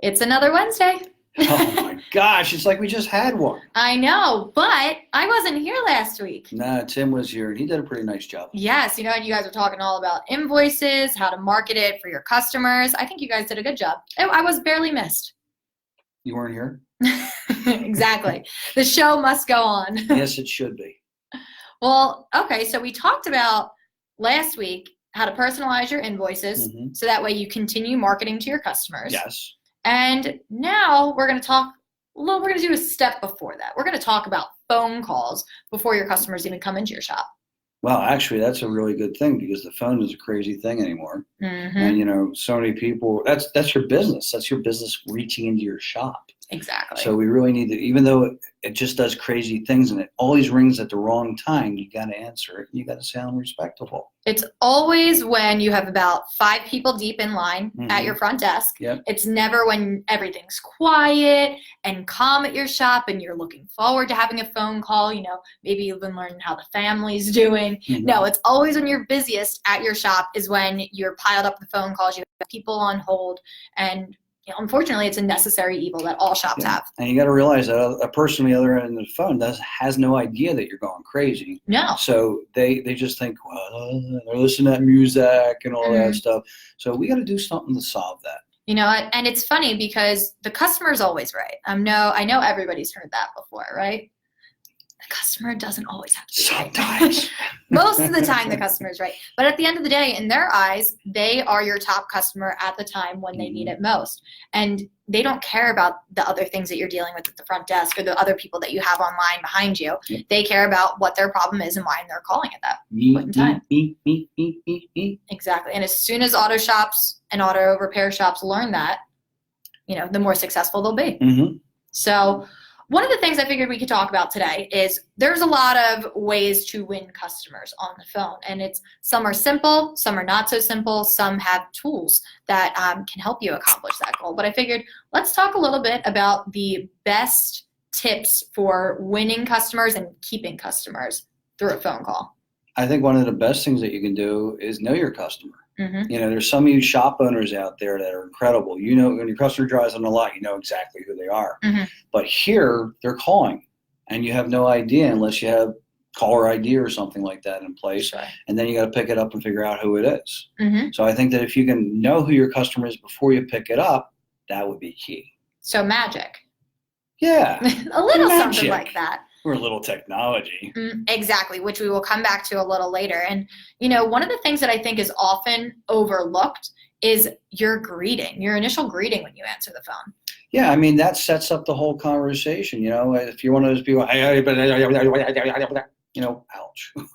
It's another Wednesday. Oh my gosh, it's like we just had one. I know, but I wasn't here last week. Nah, Tim was here and he did a pretty nice job. Yes, and you guys were talking all about invoices, how to market it for your customers. I think you guys did a good job. I was barely missed. You weren't here? Exactly. The show must go on. Yes, it should be. Well, okay, so we talked about last week how to personalize your invoices so that way you continue marketing to your customers. Yes. And now we're going to do a step before that. We're going to talk about phone calls before your customers even come into your shop. Well, actually, that's a really good thing because the phone is a crazy thing anymore. And, so many people, that's your business. That's your business reaching into your shop. Exactly. So we really need to, even though it just does crazy things and it always rings at the wrong time, you got to answer it. You got to sound respectful. It's always when you have about 5 people deep in line at your front desk. Yep. It's never when everything's quiet and calm at your shop and you're looking forward to having a phone call. Maybe you've been learning how the family's doing. No, it's always when you're busiest at your shop is when you're piled up with phone calls, you have people on hold, and unfortunately, it's a necessary evil that all shops have. And you got to realize that a person on the other end of the phone has no idea that you're going crazy. No. So they just think, well, they're listening to that music and all that stuff. So we got to do something to solve that. And it's funny because the customer's always right. I know everybody's heard that before, right? The customer doesn't always have to be sometimes. Right. Most of the time, the customer's right. But at the end of the day, in their eyes, they are your top customer at the time when they need it most. And they don't care about the other things that you're dealing with at the front desk or the other people that you have online behind you. Yep. They care about what their problem is and why they're calling at that point in time. Exactly. And as soon as auto shops and auto repair shops learn that, the more successful they'll be. So one of the things I figured we could talk about today is there's a lot of ways to win customers on the phone. And some are simple, some are not so simple, some have tools that can help you accomplish that goal. But I figured let's talk a little bit about the best tips for winning customers and keeping customers through a phone call. I think one of the best things that you can do is know your customer. There's some of you shop owners out there that are incredible. When your customer drives on the lot, you know exactly who they are. But here, they're calling, and you have no idea unless you have caller ID or something like that in place. Right. And then you got to pick it up and figure out who it is. So I think that if you can know who your customer is before you pick it up, that would be key. So magic. Yeah. A little something like that. Or a little technology. Exactly, which we will come back to a little later. And, one of the things that I think is often overlooked is your greeting, your initial greeting when you answer the phone. Yeah, that sets up the whole conversation. If you're one of those people, ouch.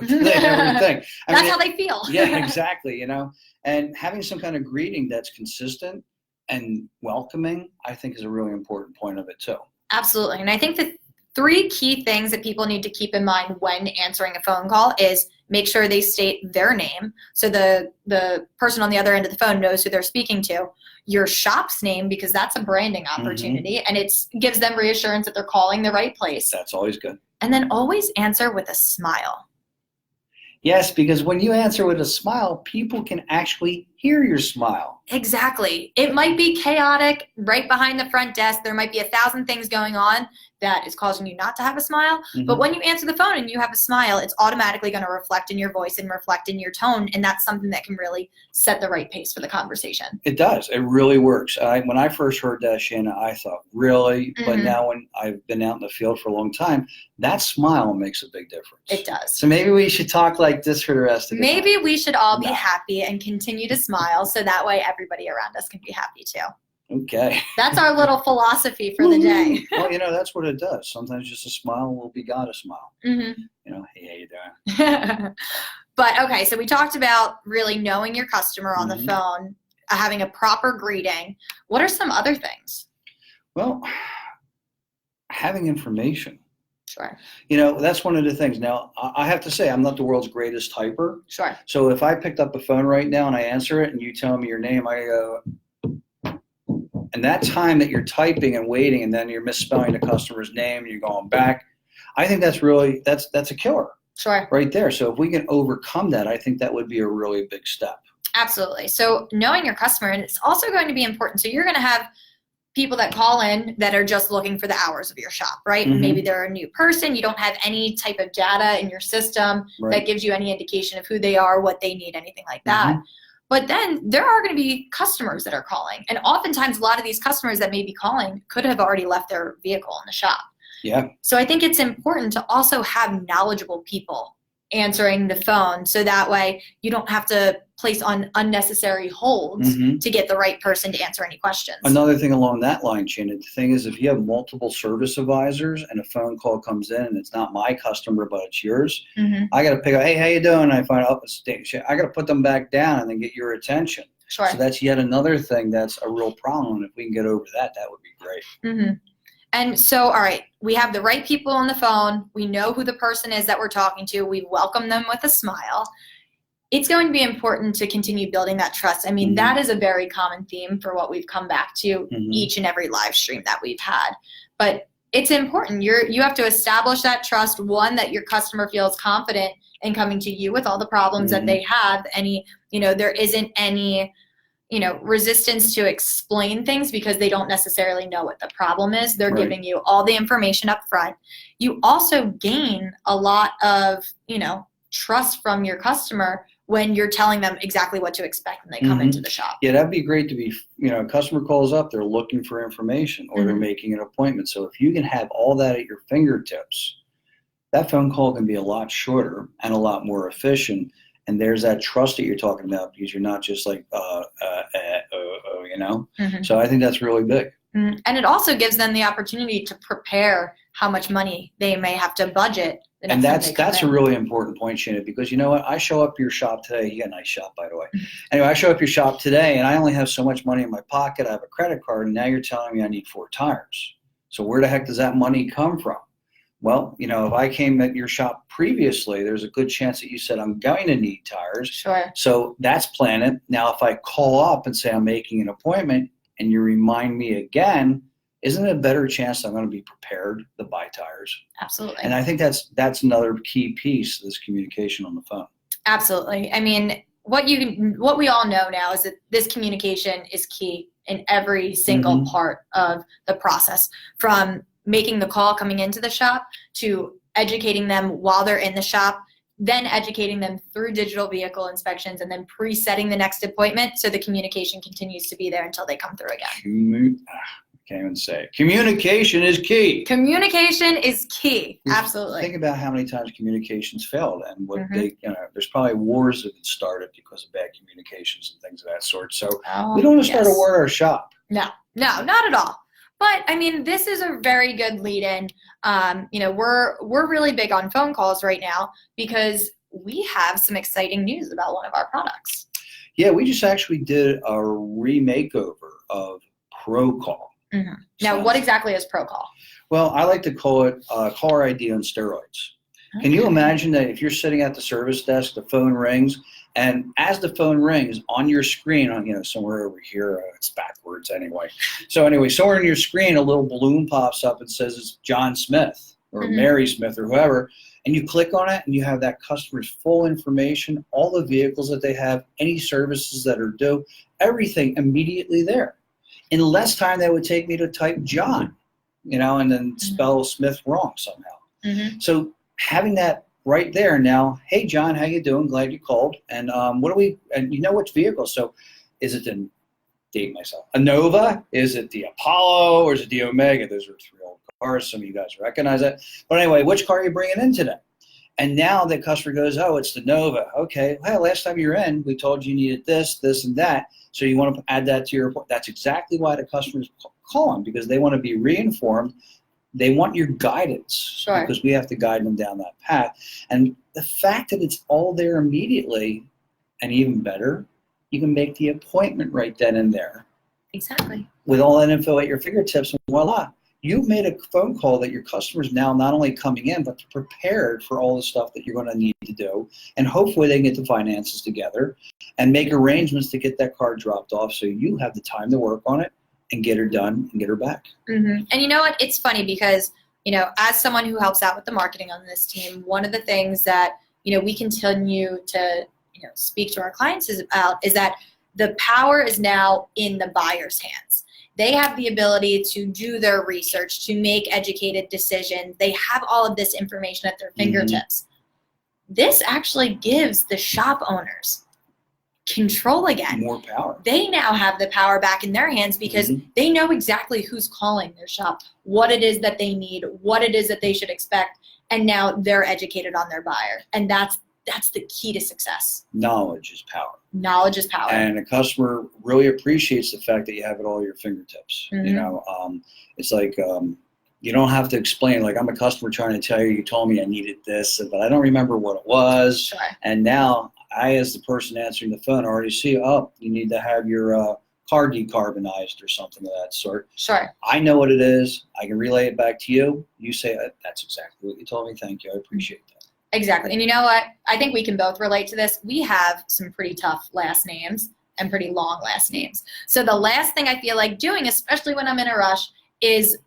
Everything. That's how they feel. Yeah, exactly, And having some kind of greeting that's consistent and welcoming, I think is a really important point of it too. Absolutely. And I think that 3 key things that people need to keep in mind when answering a phone call is make sure they state their name so the person on the other end of the phone knows who they're speaking to, your shop's name because that's a branding opportunity and it gives them reassurance that they're calling the right place. That's always good. And then always answer with a smile. Yes, because when you answer with a smile, people can actually hear your smile. Exactly. It might be chaotic right behind the front desk. There might be 1,000 things going on that is causing you not to have a smile. But when you answer the phone and you have a smile, it's automatically going to reflect in your voice and reflect in your tone. And that's something that can really set the right pace for the conversation. It does. It really works. When I first heard that, Shanna, I thought, really? But now when I've been out in the field for a long time, that smile makes a big difference. It does. So maybe we should talk like this for the rest of the time. Maybe we should all be happy and continue to smile so that way everybody around us can be happy too. Okay. That's our little philosophy for the day. Well, that's what it does. Sometimes just a smile will be God a smile. Hey, how you doing? But okay, so we talked about really knowing your customer on the phone, having a proper greeting. What are some other things? Well, having information. Sure. That's one of the things. Now, I have to say, I'm not the world's greatest typer. Sure. So if I picked up a phone right now and I answer it and you tell me your name, I go, and that time that you're typing and waiting and then you're misspelling the customer's name and you're going back, I think that's a killer. Sure. Right there. So if we can overcome that, I think that would be a really big step. Absolutely. So knowing your customer, and it's also going to be important. So you're going to have people that call in that are just looking for the hours of your shop, right? Mhm. Maybe they're a new person. You don't have any type of data in your system that gives you any indication of who they are, what they need, anything like that. Mhm. But then there are going to be customers that are calling. And oftentimes a lot of these customers that may be calling could have already left their vehicle in the shop. Yeah. So I think it's important to also have knowledgeable people answering the phone, so that way you don't have to place on unnecessary holds Mhm. to get the right person to answer any questions. Another thing along that line, Shannon, the thing is, if you have multiple service advisors and a phone call comes in and it's not my customer but it's yours, I got to pick up, hey, how you doing? I find out I got to put them back down and then get your attention. Sure. So that's yet another thing that's a real problem. If we can get over that, that would be great. And so, all right, we have the right people on the phone. We know who the person is that we're talking to. We welcome them with a smile. It's going to be important to continue building that trust. I mean, that is a very common theme for what we've come back to each and every live stream that we've had. But it's important. You have to establish that trust, one, that your customer feels confident in coming to you with all the problems that they have. There isn't any resistance to explain things because they don't necessarily know what the problem is. They're giving you all the information up front. You also gain a lot of, trust from your customer when you're telling them exactly what to expect when they come into the shop. Yeah, that'd be great to be, a customer calls up, they're looking for information or they're making an appointment. So if you can have all that at your fingertips, that phone call can be a lot shorter and a lot more efficient. And there's that trust that you're talking about because you're not just like, So I think that's really big. And it also gives them the opportunity to prepare how much money they may have to budget. And that's a really important point, Shannon, because you know what? I show up to your shop today. You got a nice shop, by the way. Anyway, I show up to your shop today, and I only have so much money in my pocket. I have a credit card, and now you're telling me I need 4 tires. So where the heck does that money come from? Well, if I came at your shop previously, there's a good chance that you said I'm going to need tires. Sure. So that's planted. Now, if I call up and say I'm making an appointment and you remind me again, isn't it a better chance that I'm going to be prepared to buy tires? Absolutely. And I think that's another key piece of this communication on the phone. Absolutely. I mean, what we all know now is that this communication is key in every single part of the process, from making the call coming into the shop to educating them while they're in the shop, then educating them through digital vehicle inspections, and then pre-setting the next appointment so the communication continues to be there until they come through again. Can't even say it. Communication is key. Communication is key. Absolutely. Think about how many times communications failed and what there's probably wars that had started because of bad communications and things of that sort. So we don't want to start a war at our shop. No, not at all. But I mean, this is a very good lead-in. We're really big on phone calls right now because we have some exciting news about one of our products. Yeah, we just actually did a remakeover of ProCall. Now, what exactly is ProCall? Well, I like to call it caller ID on steroids. Okay. Can you imagine that if you're sitting at the service desk, the phone rings, and as the phone rings on your screen, somewhere over here, it's backwards anyway. So anyway, somewhere on your screen, a little balloon pops up and says it's John Smith or Mary Smith or whoever, and you click on it and you have that customer's full information, all the vehicles that they have, any services that are due, everything immediately there. In less time than it would take me to type John, and then spell Smith wrong somehow. So having that right there now, hey John, how you doing? Glad you called. And which vehicle? So is it a Nova? Is it the Apollo or is it the Omega? Those are 3 old cars. Some of you guys recognize that. But anyway, which car are you bringing in today? And now the customer goes, oh, it's the Nova. Okay, well, last time you were in, we told you needed this, this, and that. So you want to add that to your report. That's exactly why the customers call them, because they want to be reinformed. They want your guidance, because we have to guide them down that path. And the fact that it's all there immediately, and even better, you can make the appointment right then and there. Exactly. With all that info at your fingertips, and voila. You've made a phone call that your customer's now not only coming in, but prepared for all the stuff that you're going to need to do. And hopefully they can get the finances together and make arrangements to get that car dropped off so you have the time to work on it and get her done and get her back. And you know what? It's funny because, as someone who helps out with the marketing on this team, one of the things that, we continue to, speak to our clients about is that the power is now in the buyer's hands. They have the ability to do their research, to make educated decisions. They have all of this information at their fingertips. This actually gives the shop owners control again. More power. They now have the power back in their hands because they know exactly who's calling their shop, what it is that they need, what it is that they should expect, and now they're educated on their buyer. And that's the key to success. Knowledge is power. Knowledge is power. And a customer really appreciates the fact that you have it all at your fingertips. You know, it's like you don't have to explain. Like, I'm a customer trying to tell you, you told me I needed this, but I don't remember what it was. Sure. And now I, as the person answering the phone, already see, oh, you need to have your car decarbonized or something of that sort. Sure. I know what it is. I can relay it back to you. You say, that's exactly what you told me. Thank you. I appreciate that. Exactly. And you know what? I think we can both relate to this. We have some pretty tough last names and pretty long last names. So the last thing I feel like doing, especially when I'm in a rush, is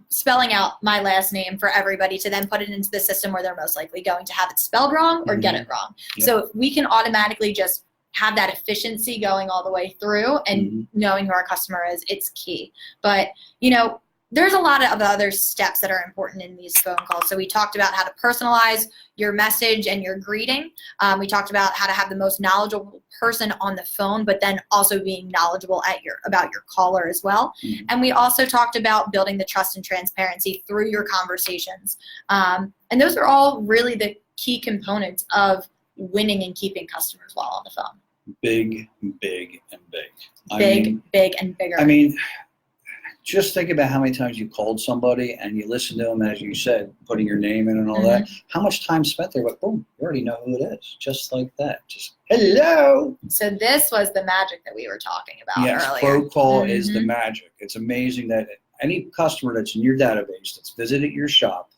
spelling out my last name for everybody to then put it into the system where they're most likely going to have it spelled wrong or get it wrong. Yep. So if we can automatically just have that efficiency going all the way through and knowing who our customer is, it's key. But, you know, there's a lot of other steps that are important in these phone calls. So we talked about how to personalize your message and your greeting. We talked about how to have the most knowledgeable person on the phone, but then also being knowledgeable about your caller as well. And we also talked about building the trust and transparency through your conversations. And those are all really the key components of winning and keeping customers while on the phone. Big, big, and big. Big, and bigger. I mean, just think about how many times you called somebody and you listened to them, as you said, putting your name in and all that. How much time spent there, but boom, you already know who it is. Just like that. Just, hello. So this was the magic that we were talking about earlier. Yes, Pro Call is the magic. It's amazing that any customer that's in your database that's visited your shop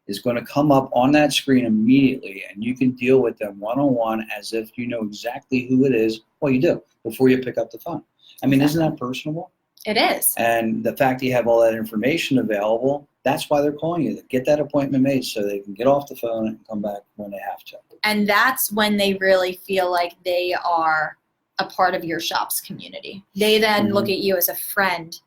is going to come up on that screen immediately, and you can deal with them one-on-one as if you know exactly who it is. Well, you do, before you pick up the phone. I mean, isn't that personable? It is. And the fact that you have all that information available, that's why they're calling you, to get that appointment made so they can get off the phone and come back when they have to. And that's when they really feel like they are a part of your shop's community. They then look at you as a friend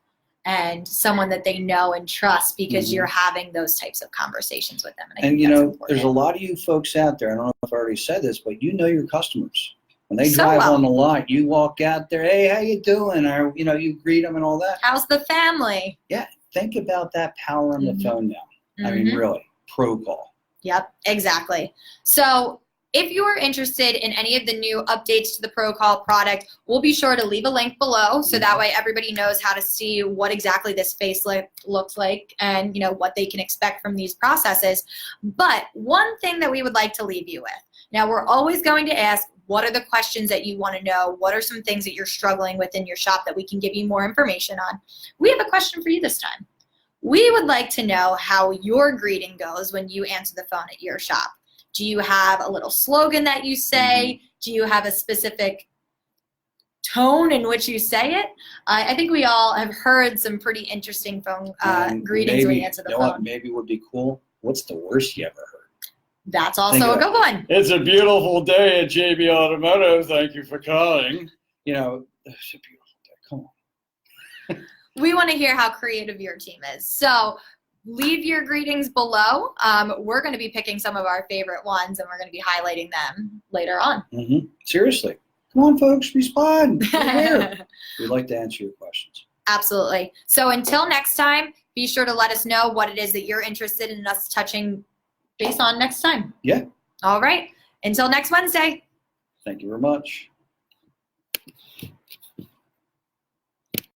and someone that they know and trust because you're having those types of conversations with them. And you know, there's a lot of you folks out there, I don't know if I already said this, but you know your customers. When they drive on the lot, you walk out there, hey, how you doing? Or, you know, you greet them and all that. How's the family? Yeah, think about that power on the phone now. I mean, really, Pro Call. Yep, exactly. So if you are interested in any of the new updates to the Pro Call product, we'll be sure to leave a link below so that way everybody knows how to see what exactly this facelift looks like and, you know, what they can expect from these processes. But one thing that we would like to leave you with. Now, we're always going to ask, what are the questions that you want to know? What are some things that you're struggling with in your shop that we can give you more information on? We have a question for you this time. We would like to know how your greeting goes when you answer the phone at your shop. Do you have a little slogan that you say? Do you have a specific tone in which you say it? I think we all have heard some pretty interesting phone greetings when you answer the phone. What maybe would be cool? What's the worst you ever heard? That's also a good one. It's a beautiful day at JB Automotive. Thank you for calling. You know, it's a beautiful day. Come on. We want to hear how creative your team is. So leave your greetings below. We're going to be picking some of our favorite ones, and we're going to be highlighting them later on. Seriously. Come on, folks. Respond. We'd like to answer your questions. Absolutely. So until next time, be sure to let us know what it is that you're interested in us touching base on next time. Yeah. All right. Until next Wednesday. Thank you very much.